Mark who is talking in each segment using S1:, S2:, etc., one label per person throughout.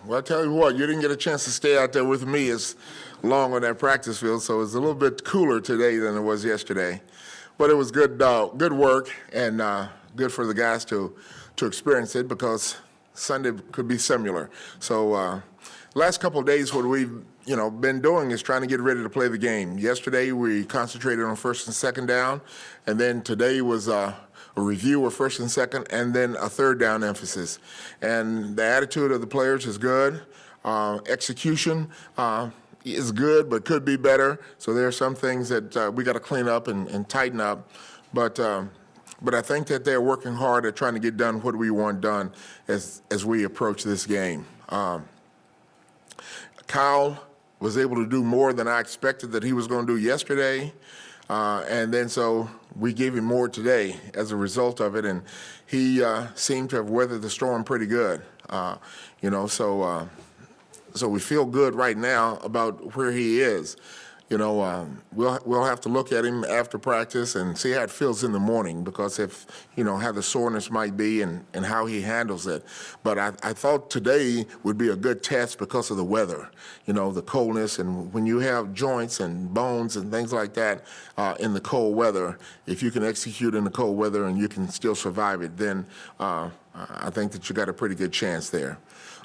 S1: Well, I tell you what, you didn't get a chance to stay out there with me as long on that practice field, so it's a little bit cooler today than it was yesterday. But it was good, good work, and good for the guys to experience it because Sunday could be similar. So last couple of days, what we've been doing is trying to get ready to play the game. Yesterday, we concentrated on first and second down, and then today was a review of first and second, and then a third down emphasis. And the attitude of the players is good. Execution is good, but could be better. So there are some things that we got to clean up and tighten up. But I think that they're working hard at trying to get done what we want done as we approach this game. Kyle was able to do more than I expected that he was going to do yesterday. And then so we gave him more today as a result of it, and he seemed to have weathered the storm pretty good. So we feel good right now about where he is. We'll have to look at him after practice and see how it feels in the morning, because if how the soreness might be and how he handles it. But I thought today would be a good test because of the weather, the coldness, and when you have joints and bones and things like that in the cold weather, if you can execute in the cold weather and you can still survive it, then I think that you got a pretty good chance there.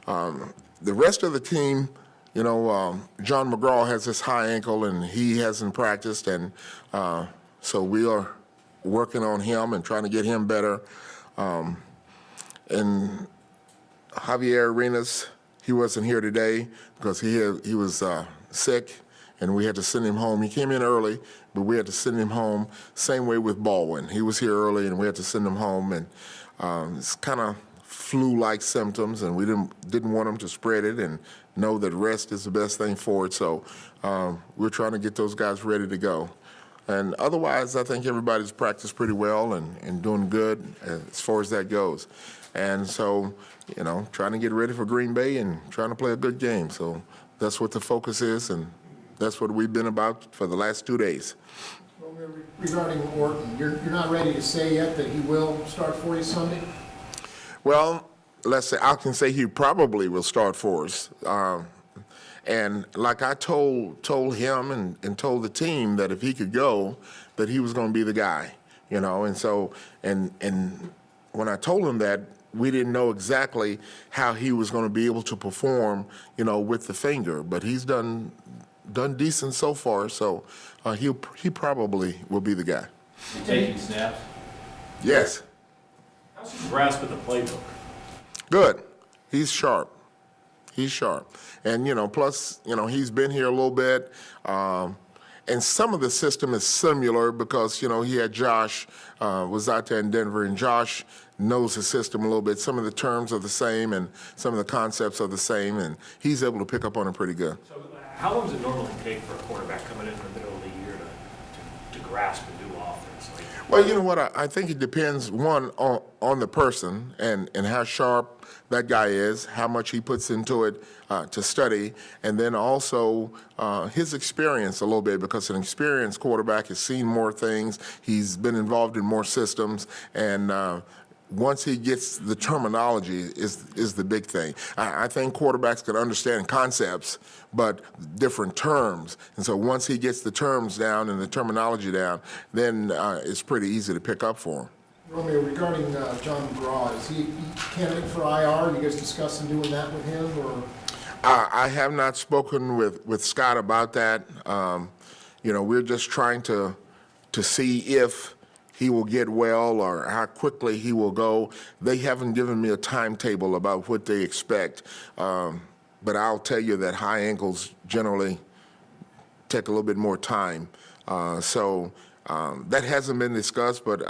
S1: The rest of the team, John McGraw has this high ankle and he hasn't practiced, and so we are working on him and trying to get him better. And Javier Arenas, he wasn't here today because he was sick, and we had to send him home. He came in early, but we had to send him home. Same way with Baldwin. He was here early, and we had to send him home, and it's kind of flu-like symptoms, and we didn't want him to spread it, and know that rest is the best thing for it. So we're trying to get those guys ready to go. And otherwise, I think everybody's practiced pretty well and doing good as far as that goes. And so, trying to get ready for Green Bay and trying to play a good game. So that's what the focus is, and that's what we've been about for the last 2 days.
S2: Well, regarding Orton, you're not ready to say yet that he will start for you Sunday?
S1: Well, let's say I can say he probably will start for us. And like I told him and told the team that if he could go, that he was going to be the guy, And so, and when I told him that, we didn't know exactly how he was going to be able to perform, with the finger. But he's done decent so far. So he probably will be the guy.
S3: You taking snaps?
S1: Yes.
S3: How's his grasp of the playbook?
S1: Good. He's sharp. He's sharp. And, plus, he's been here a little bit. And some of the system is similar because, he had Josh, was out there in Denver, and Josh knows the system a little bit. Some of the terms are the same and some of the concepts are the same, and he's able to pick up on it pretty good.
S3: So how long does it normally take for a quarterback coming in the middle of the year to grasp and do offense?
S1: Well, you know what? I think it depends, one, on the person and how sharp that guy is, how much he puts into it to study, and then also his experience a little bit, because an experienced quarterback has seen more things, he's been involved in more systems, and once he gets the terminology is the big thing. I think quarterbacks can understand concepts, but different terms. And so once he gets the terms down and the terminology down, then it's pretty easy to pick up for him.
S2: Romeo, regarding John McGraw, is he candidate for IR? You guys discussing doing that with him, or?
S1: I have not spoken with Scott about that. We're just trying to see if he will get well or how quickly he will go. They haven't given me a timetable about what they expect, but I'll tell you that high ankles generally take a little bit more time. So that hasn't been discussed, but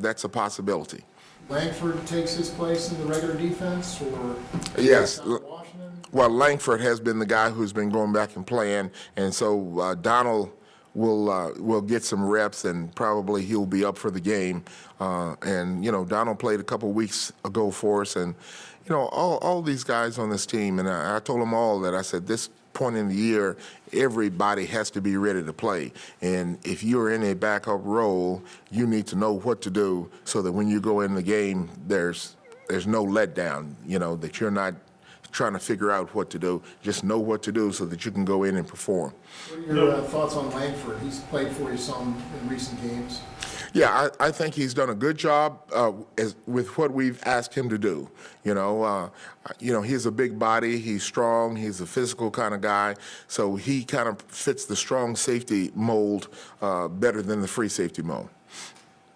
S1: that's a possibility.
S2: Langford takes his place in the regular defense, or?
S1: Yes.
S2: Washington?
S1: Well, Langford has been the guy who's been going back and playing, and so Donald will get some reps, and probably he'll be up for the game. And Donald played a couple weeks ago for us, and all these guys on this team, and I told them all that I said this point in the year, everybody has to be ready to play. And if you're in a backup role, you need to know what to do so that when you go in the game, there's no letdown, that you're not trying to figure out what to do. Just know what to do so that you can go in and perform.
S2: What are your thoughts on Langford? He's played for you some in recent games.
S1: Yeah, I think he's done a good job with what we've asked him to do. He's a big body. He's strong. He's a physical kind of guy. So he kind of fits the strong safety mold better than the free safety mold.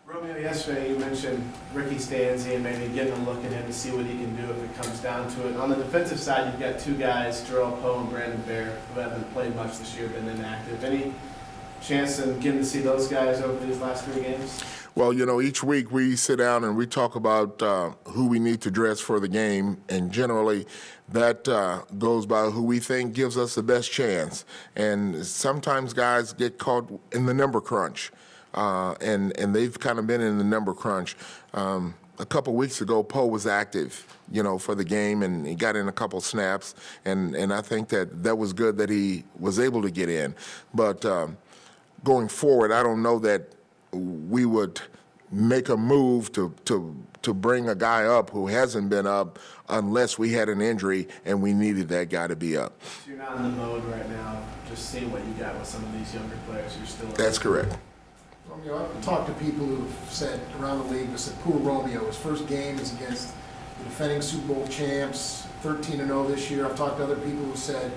S4: Romeo, yesterday you mentioned Ricky Stanzi and maybe getting a look at him to see what he can do if it comes down to it. On the defensive side, you've got two guys, Jarrell Poe and Brandon Bear, who haven't played much this year, been inactive. Any chance of getting to see those guys over these last 3 games?
S1: Well, each week we sit down and we talk about who we need to dress for the game, and generally that goes by who we think gives us the best chance. And sometimes guys get caught in the number crunch, and they've kind of been in the number crunch. A couple weeks ago, Poe was active, for the game, and he got in a couple snaps, and I think that was good that he was able to get in. But going forward, I don't know that we would make a move to bring a guy up who hasn't been up unless we had an injury and we needed that guy to be up.
S4: So you're not in the mode right now, just seeing what you got with some of these younger players. You're still.
S1: That's correct.
S2: Romeo, I've talked to people who've said around the league, who said poor Romeo, his first game is against the defending Super Bowl champs, 13-0 this year. I've talked to other people who said,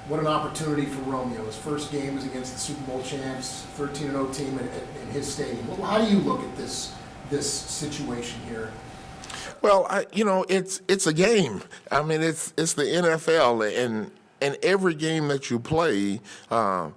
S2: what an opportunity for Romeo. His first game was against the Super Bowl champs, 13-0 team in his stadium. Well, how do you look at this situation here?
S1: Well, it's a game. I mean, it's the NFL, and every game that you play, none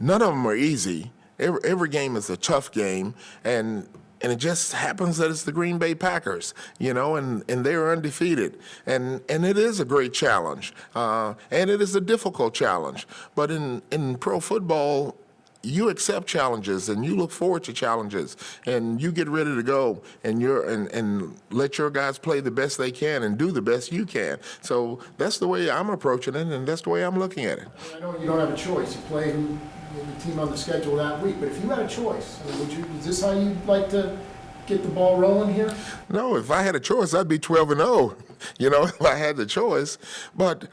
S1: of them are easy. Every game is a tough game, and it just happens that it's the Green Bay Packers, and they're undefeated. And it is a great challenge, and it is a difficult challenge. But in pro football, you accept challenges and you look forward to challenges, and you get ready to go, and let your guys play the best they can and do the best you can. So that's the way I'm approaching it, and that's the way I'm looking at it.
S2: I know you don't have a choice. You play the team on the schedule that week, but if you had a choice, is this how you'd like to get the ball rolling here?
S1: No, if I had a choice, I'd be 12-0, if I had the choice. But,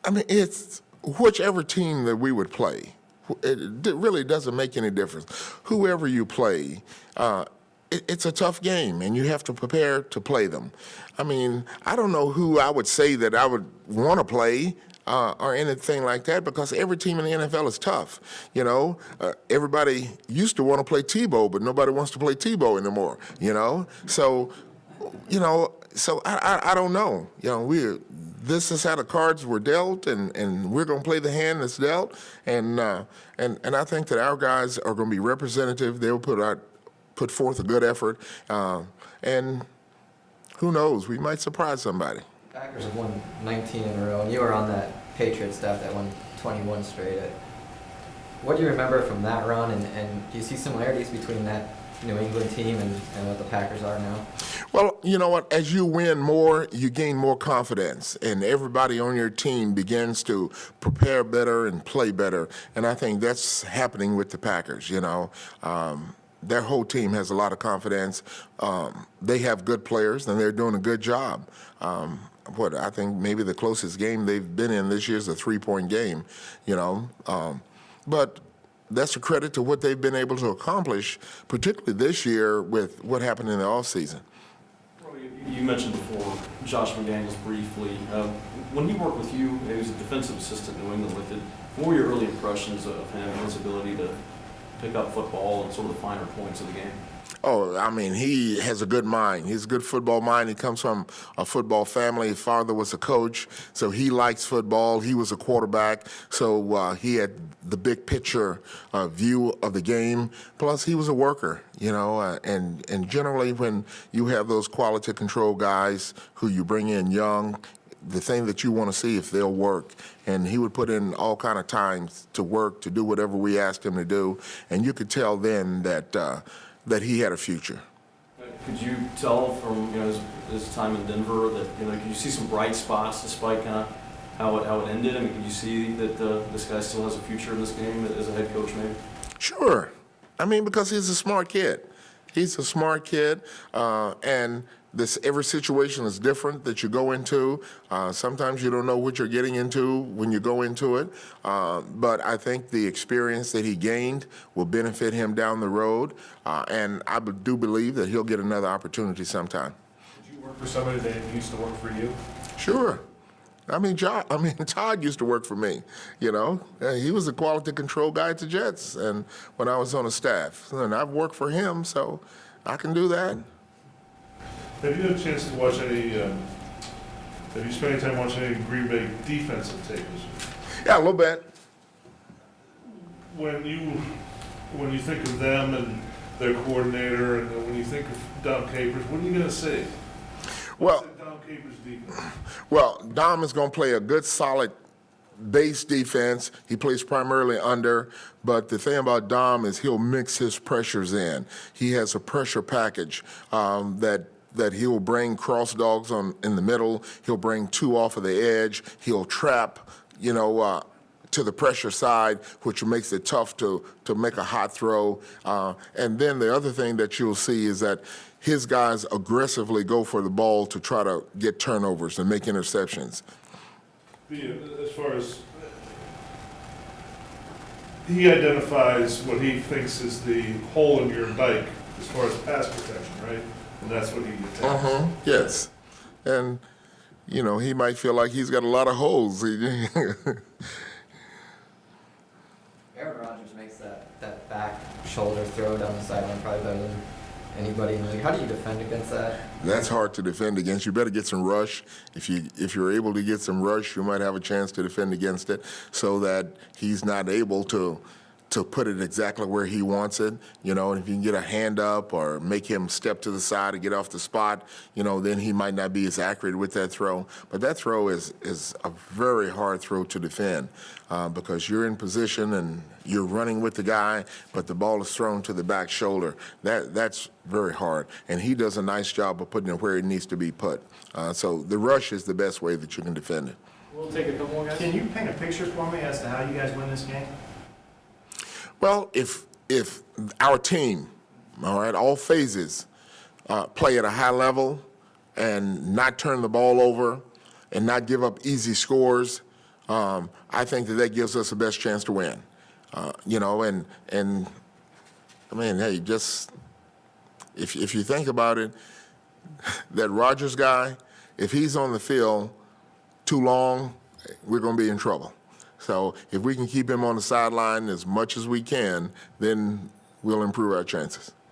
S1: I mean, it's whichever team that we would play. It really doesn't make any difference. Whoever you play, it's a tough game, and you have to prepare to play them. I mean, I don't know who I would say that I would want to play or anything like that, because every team in the NFL is tough. Everybody used to want to play Tebow, but nobody wants to play Tebow anymore. So I don't know. This is how the cards were dealt, and we're going to play the hand that's dealt. And I think that our guys are going to be representative. They'll put forth a good effort, and who knows? We might surprise somebody.
S5: Packers have won 19 in a row, and you were on that Patriots staff that won 21 straight. What do you remember from that run, and do you see similarities between that New England team and what the Packers are now?
S1: Well, you know what? As you win more, you gain more confidence, and everybody on your team begins to prepare better and play better. And I think that's happening with the Packers. Their whole team has a lot of confidence. They have good players, and they're doing a good job. I think maybe the closest game they've been in this year is a 3-point game, but that's a credit to what they've been able to accomplish, particularly this year with what happened in the offseason.
S6: You mentioned before Josh McDaniels briefly. When he worked with you, he was a defensive assistant in New England with it. What were your early impressions of him and his ability to pick up football and sort of the finer points of the game?
S1: Oh, I mean, he has a good mind. He's a good football mind. He comes from a football family. His father was a coach, so he likes football. He was a quarterback, so he had the big picture view of the game. Plus, he was a worker, and generally when you have those quality control guys who you bring in young, the thing that you want to see if they'll work. And he would put in all kind of times to work, to do whatever we asked him to do, and you could tell then that he had a future.
S6: Could you tell from his time in Denver that could you see some bright spots despite kind of how it ended? I mean, could you see that this guy still has a future in this game as a head coach, maybe? Sure.
S1: I mean, because he's a smart kid. He's a smart kid, and every situation is different that you go into. Sometimes you don't know what you're getting into when you go into it. But I think the experience that he gained will benefit him down the road. And I do believe that he'll get another opportunity sometime.
S3: Did you work for somebody that used to work for you?
S1: Sure. Todd used to work for me, you know. He was the quality control guy at the Jets, and when I was on the staff. And I've worked for him, so I can do that.
S7: Have you had a chance to watch any, have you spent any time watching any Green Bay defensive tape this week?
S1: Yeah, a little bit.
S7: When you think of them and their coordinator, and when you think of Dom Capers, what are you gonna see?
S1: Well,
S7: What's that Dom Capers defense?
S1: Well, Dom is going to play a good, solid base defense. He plays primarily under, but the thing about Dom is he'll mix his pressures in. He has a pressure package that he will bring cross dogs in the middle. He'll bring two off of the edge. He'll trap, to the pressure side, which makes it tough to make a hot throw. And then the other thing that you'll see is that his guys aggressively go for the ball to try to get turnovers and make interceptions.
S7: As far as, he identifies what he thinks is the hole in your dike as far as pass protection, right? And that's what he attacks.
S1: Yes. And, he might feel like he's got a lot of holes.
S5: Aaron Rodgers makes that back shoulder throw down the sideline probably better than anybody in the league. How do you defend against that?
S1: That's hard to defend against. You better get some rush. If you're able to get some rush, you might have a chance to defend against it so that he's not able to put it exactly where he wants it. And if you can get a hand up or make him step to the side to get off the spot, then he might not be as accurate with that throw. But that throw is a very hard throw to defend because you're in position and you're running with the guy, but the ball is thrown to the back shoulder. That's very hard. And he does a nice job of putting it where it needs to be put. So the rush is the best way that you can defend it.
S3: We'll take a couple more guys.
S8: Can you paint a picture for me as to how you guys win this game?
S1: Well, if our team, all right, all phases, play at a high level and not turn the ball over and not give up easy scores, I think that gives us the best chance to win. Hey, just if you think about it, that Rodgers guy, if he's on the field too long, we're going to be in trouble. So if we can keep him on the sideline as much as we can, then we'll improve our chances.